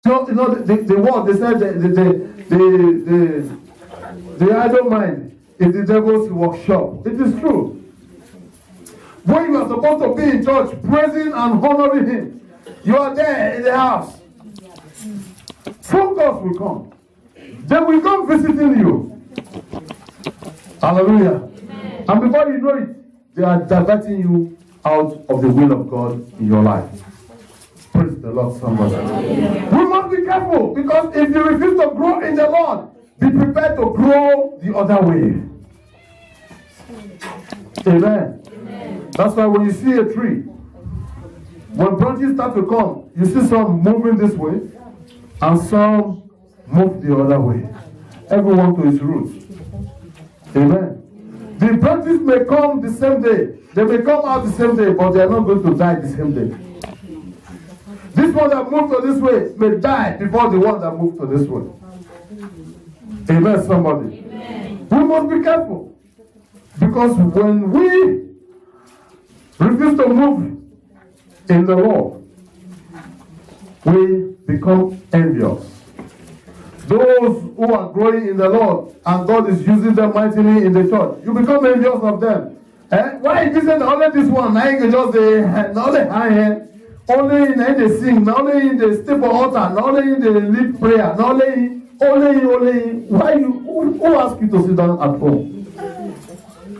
You know, the word, they said the idle mind is the devil's workshop. It is true. When you are supposed to be in church, praising and honoring him, you are there in the house. Focus will come. They will come visiting you. Hallelujah. Amen. And before you know it, they are diverting you out of the will of God in your life. Praise the Lord, somebody. Amen. We must be careful, because if you refuse to grow in the Lord, be prepared to grow the other way. Amen. Amen. That's why when you see a tree, when branches start to come, you see some moving this way and some move the other way. Everyone to his roots. Amen. The branches may come the same day. They may come out the same day, but they are not going to die the same day. This one that moved to this way may die before the one that moved to this way. Amen, somebody. Amen. We must be careful. Because when we refuse to move in the Lord, we become envious. Those who are growing in the Lord and God is using them mightily in the church, you become envious of them. Why is this only this one? Now you can just only high only in the sing, not only in the step altar, not only in the lead prayer, not only. Why who asked you to sit down at home?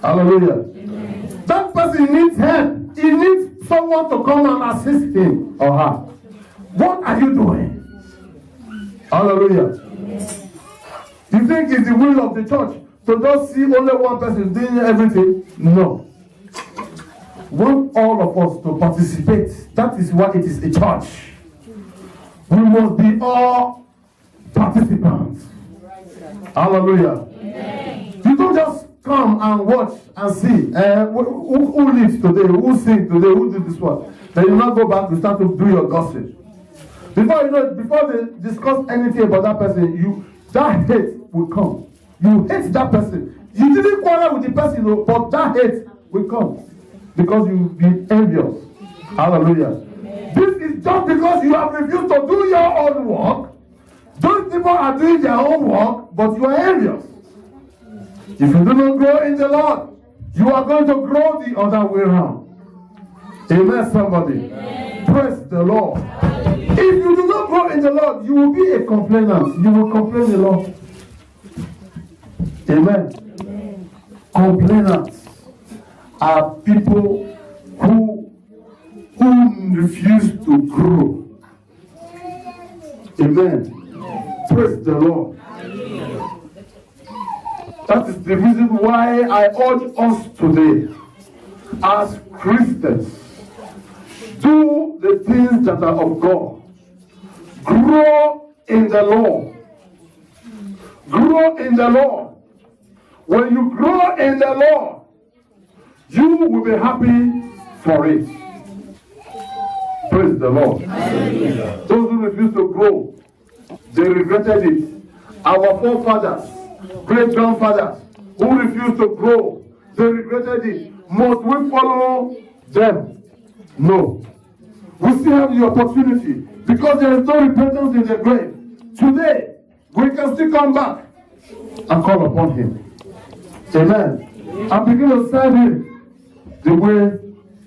Hallelujah. Amen. That person needs help. He needs someone to come and assist him or her. What are you doing? Hallelujah. Amen. You think it's the will of the church to just see only one person doing everything? No. Want all of us to participate. That is why it is a church. We must be all participants. Hallelujah. Amen. You don't just come and watch and see who lives today, who sings today, who did this one. Then you not go back to start to do your gossip. Before you know it, before they discuss anything about that person, that hate will come. You hate that person. You didn't quarrel with the person, but that hate will come because you've been envious. Hallelujah. Amen. This is just because you have refused to do your own work. Those people are doing their own work, but you are envious. If you do not grow in the Lord, you are going to grow the other way around. Amen, somebody. Amen. Praise the Lord. Hallelujah. If you do not grow in the Lord, you will be a complainer. You will complain a lot. Amen. Amen. Complainers are people who refuse to grow. Amen. Praise the Lord. That is the reason why I urge us today, as Christians, do the things that are of God. Grow in the Lord. Grow in the Lord. When you grow in the Lord, you will be happy for it. Praise the Lord. Hallelujah. Those who refuse to grow, they regretted it. Our forefathers, great-grandfathers, who refused to grow, they regretted it. Must we follow them? No. We still have the opportunity, because there is no repentance in the grave. Today, we can still come back and call upon him. Amen. And begin to serve him the way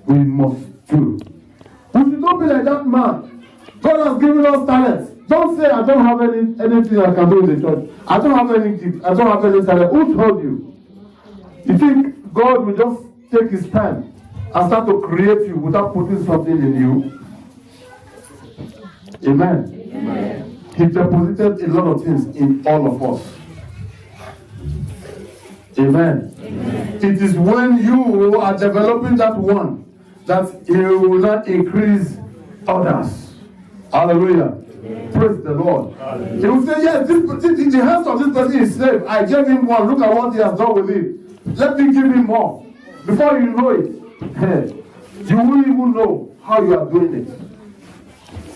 we must do. We should not be like that man. God has given us talents. Don't say, I don't have anything I can do in the church. I don't have any gift. I don't have any talent. Who told you? You think God will just take his time and start to create you without putting something in you? Amen. Amen. He deposited a lot of things in all of us. Amen. Amen. It is when you are developing that one that he will not increase others. Hallelujah. Amen. Praise the Lord. Hallelujah. He will say, yes, the hands of this person is safe. I gave him one. Look at what he has done with it. Let me give him more. Before you know it, you won't even know how you are doing it.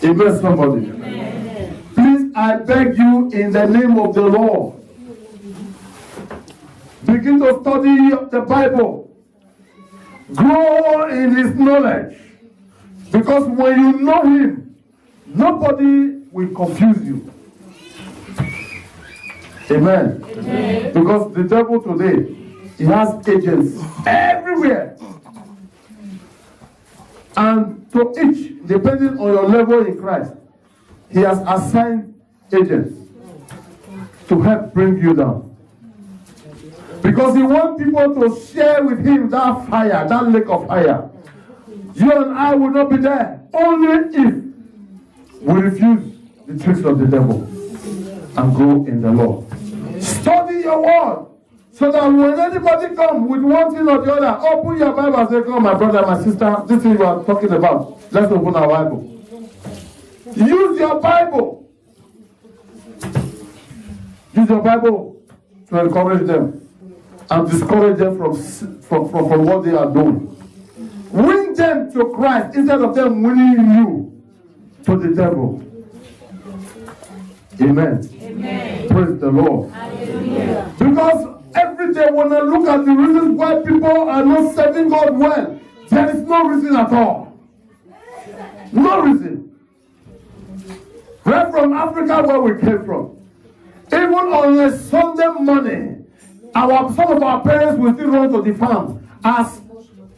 Amen, somebody. Amen. Please, I beg you in the name of the Lord, begin to study the Bible. Grow in his knowledge. Because when you know him, nobody will confuse you. Amen. Amen. Because the devil today, he has agents everywhere. And to each, depending on your level in Christ, he has assigned agents to help bring you down. Because he wants people to share with him that fire, that lake of fire. You and I will not be there only if we refuse the tricks of the devil and go in the Lord. Study your word so that when anybody comes with one thing or the other, open your Bible and say, come, my brother, my sister, this thing you are talking about. Let's open our Bible. Use your Bible. Use your Bible to encourage them and discourage them from what they are doing. Win them to Christ instead of them winning you to the devil. Amen. Amen. Praise the Lord. Hallelujah. Because every day when I look at the reasons why people are not serving God well, there is no reason at all. No reason. Right from Africa where we came from. Even on a Sunday morning, some of our parents will still run to the farm as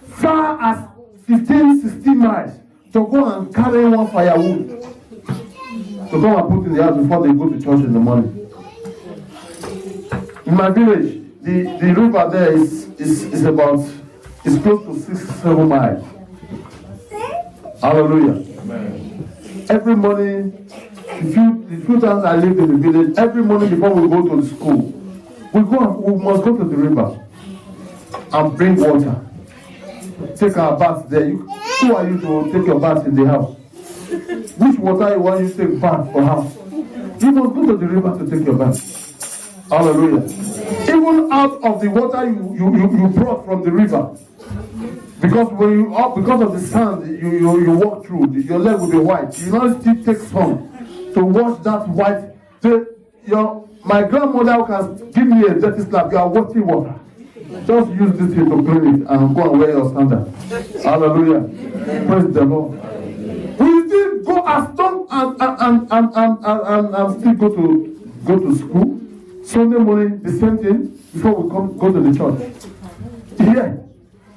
far as 15, 16 miles to go and carry one firewood to go and put in the house before they go to church in the morning. In my village, the river there is close to 6, 7 miles. Hallelujah. Amen. Every morning, the few times I lived in the village, every morning before we go to the school, we must go to the river and bring water. Take our bath there. Who are you to take your bath in the house? Which water you want you to take bath for house? You must go to the river to take your bath. Hallelujah. Even out of the water you brought from the river, because because of the sand you walk through, your leg will be white. You now still take some to wash that white. My grandmother can give me a dirty slap. You are washing water. Just use this thing to clean it and go and wear your sandal. Hallelujah. Praise the Lord. We still go as long and still go to school. Sunday morning, the same thing before we go to the church.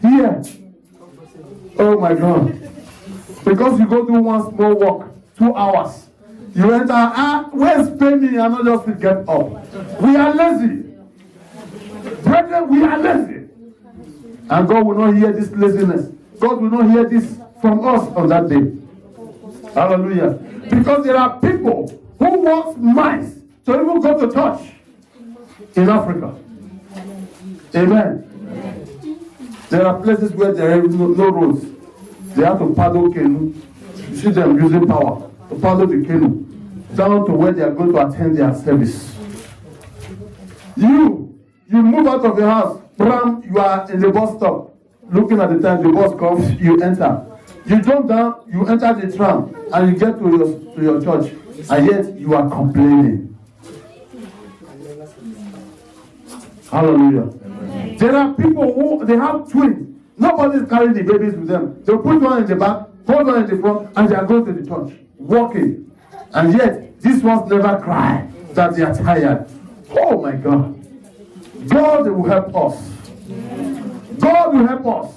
Here. Oh my God. Because you go do one small walk, 2 hours. You enter, where's paying? And not just to get up. We are lazy. Brethren, we are lazy. And God will not hear this laziness. God will not hear this from us on that day. Hallelujah. Because there are people who want mice to even go to church in Africa. Amen. There are places where there are no roads. They have to paddle canoe. You see them using power to paddle the canoe down to where they are going to attend their service. You move out of your house, bram, you are in the bus stop, looking at the time the bus comes, you enter. You jump down, you enter the tram, and you get to your church, and yet you are complaining. Hallelujah. Amen. There are people who, they have twins. Nobody is carrying the babies with them. They put one in the back, put one in the front, and they are going to the church, walking. And yet, these ones never cry that they are tired. Oh my God. God will help us. God will help us.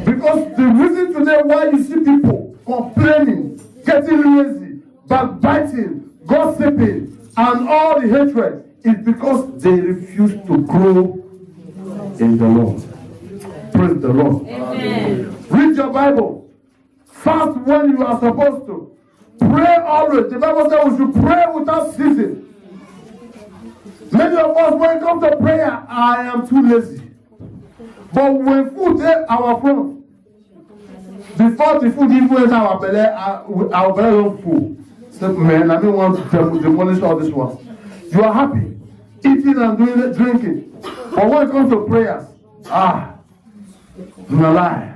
Because the reason today why you see people complaining, getting lazy, backbiting, gossiping, and all the hatred is because they refuse to grow in the Lord. Praise the Lord. Amen. Read your Bible. Fast when you are supposed to. Pray always. The Bible says we should pray without ceasing. Many of us, when it comes to prayer, I am too lazy. But when food is our front, before the food even enter our belly don't full. So, man, I don't want to demolish all this one. You are happy, eating and drinking. But when it comes to prayers, no lie.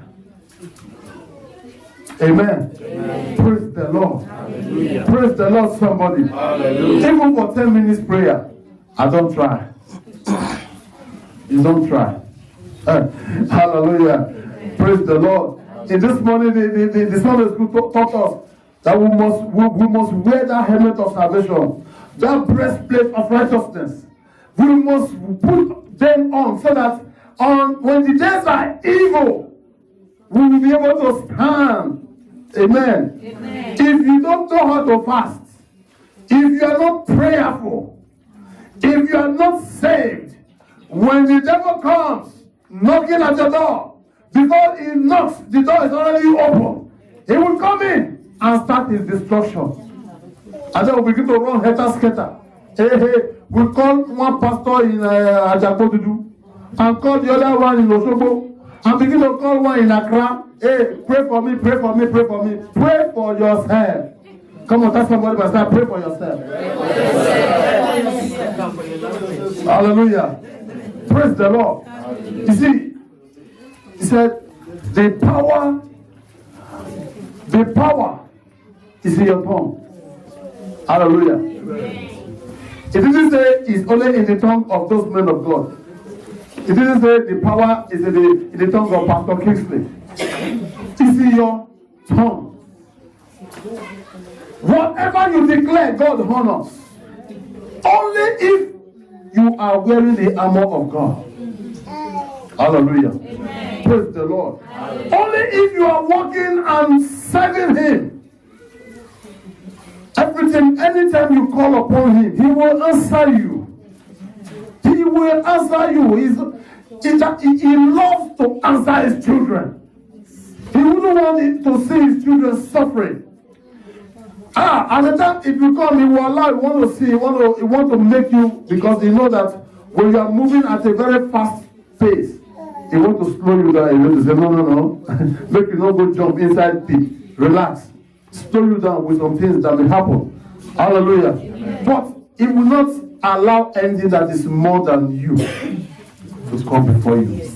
Amen. Amen. Praise the Lord. Hallelujah. Praise the Lord, somebody. Hallelujah. Even for 10 minutes prayer, I don't try. You don't try. Hallelujah. Praise the Lord. In this morning, the Sunday school taught us that we must wear that helmet of salvation, that breastplate of righteousness. We must put them on so that when the days are evil, we will be able to stand. Amen. Amen. If you don't know how to fast, if you are not prayerful, if you are not saved, when the devil comes knocking at your door, before he knocks, the door is already open. He will come in and start his destruction. And then we begin to run helter-skelter. Hey, we call one pastor in Ajakodudu and call the other one in Osogbo and begin to call one in Accra. Hey, pray for me, pray for me, pray for me. Pray for yourself. Come on, tell somebody by side, pray for yourself. Hallelujah. Praise the Lord. You see, he said, the power is in your tongue. Hallelujah. It didn't say it's only in the tongue of those men of God. It didn't say the power is in the tongue of Pastor Kingsley. It's in your tongue. Whatever you declare, God honors. Only if you are wearing the armor of God. Hallelujah. Amen. Praise the Lord. Hallelujah. Only if you are walking and serving Him. Everything, anytime you call upon Him, He will answer you. He will answer you. He loves to answer His children. He wouldn't want to see His children suffering. At the time, if you come, He will allow, He want to see, He want to make you, because He know that when you are moving at a very fast pace, He want to slow you down a little. Say, no. Make you not go jump inside pit. Relax. Slow you down with some things that may happen. Hallelujah. Amen. But He will not allow anything that is more than you to come before you.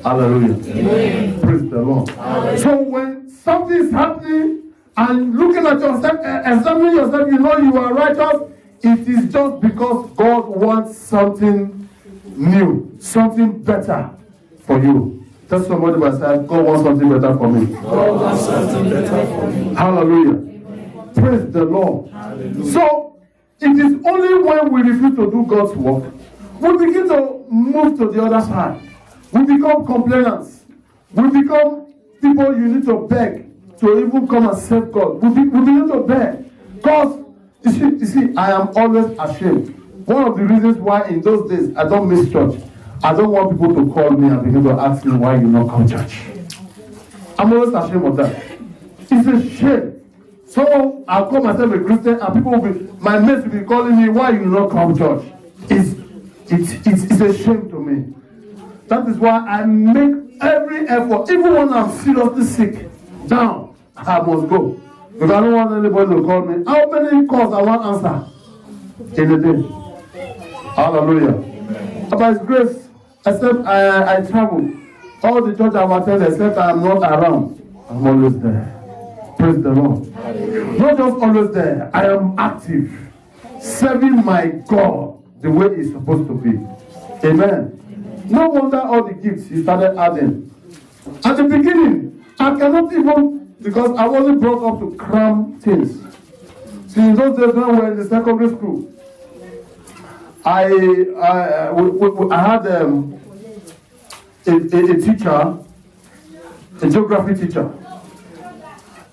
Hallelujah. Amen. Praise the Lord. Hallelujah. So when something is happening, and looking at yourself, examining yourself, you know you are righteous, it is just because God wants something new, something better for you. Tell somebody by side, God wants something better for me. God wants something better for me. Hallelujah. Amen. Praise the Lord. Hallelujah. So, it is only when we refuse to do God's work, we begin to move to the other side. We become complainants. We become people you need to beg to even come and serve God. We begin to beg. Because, you see, I am always ashamed. One of the reasons why in those days I don't miss church, I don't want people to call me and begin to ask me why you not come to church. I'm always ashamed of that. It's a shame. So I'll call myself a Christian and people will be, my mates will be calling me, why you not come to church? It's a shame to me. That is why I make every effort, even when I'm seriously sick, down, I must go. Because I don't want anybody to call me. How many calls I want answer in a day? Hallelujah. Amen. By His grace, except I travel. All the church I've attended, except I am not around, I'm always there. Praise the Lord. Hallelujah. Not just always there, I am active, serving my God the way it's supposed to be. Amen. No wonder all the gifts He started adding. At the beginning, I cannot even, because I wasn't brought up to cram things. See, in those days when we were in the secondary school, I had a teacher, a geography teacher,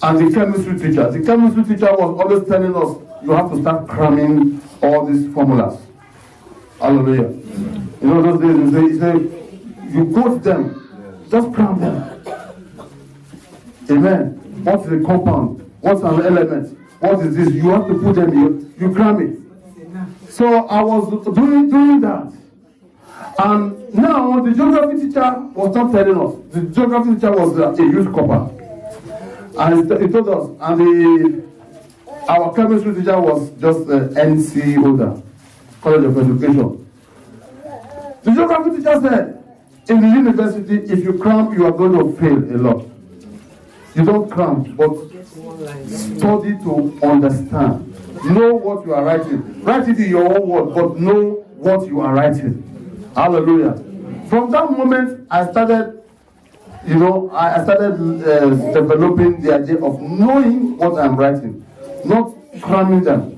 and the chemistry teacher. The chemistry teacher was always telling us, you have to start cramming all these formulas. Hallelujah. You know those days, he say, you quote them, just cram them. Amen. What is a compound? What's an element? What is this? You have to put them here. You cram it. So I was doing that. And now the geography teacher was not telling us. The geography teacher was a youth corper. And he told us. And our chemistry teacher was just an NC holder, College of Education. The geography teacher said, in the university, if you cram, you are going to fail a lot. You don't cram, but study to understand. Know what you are writing. Write it in your own word, but know what you are writing. Hallelujah. From that moment, I started you know, I started developing the idea of knowing what I'm writing, not cramming them.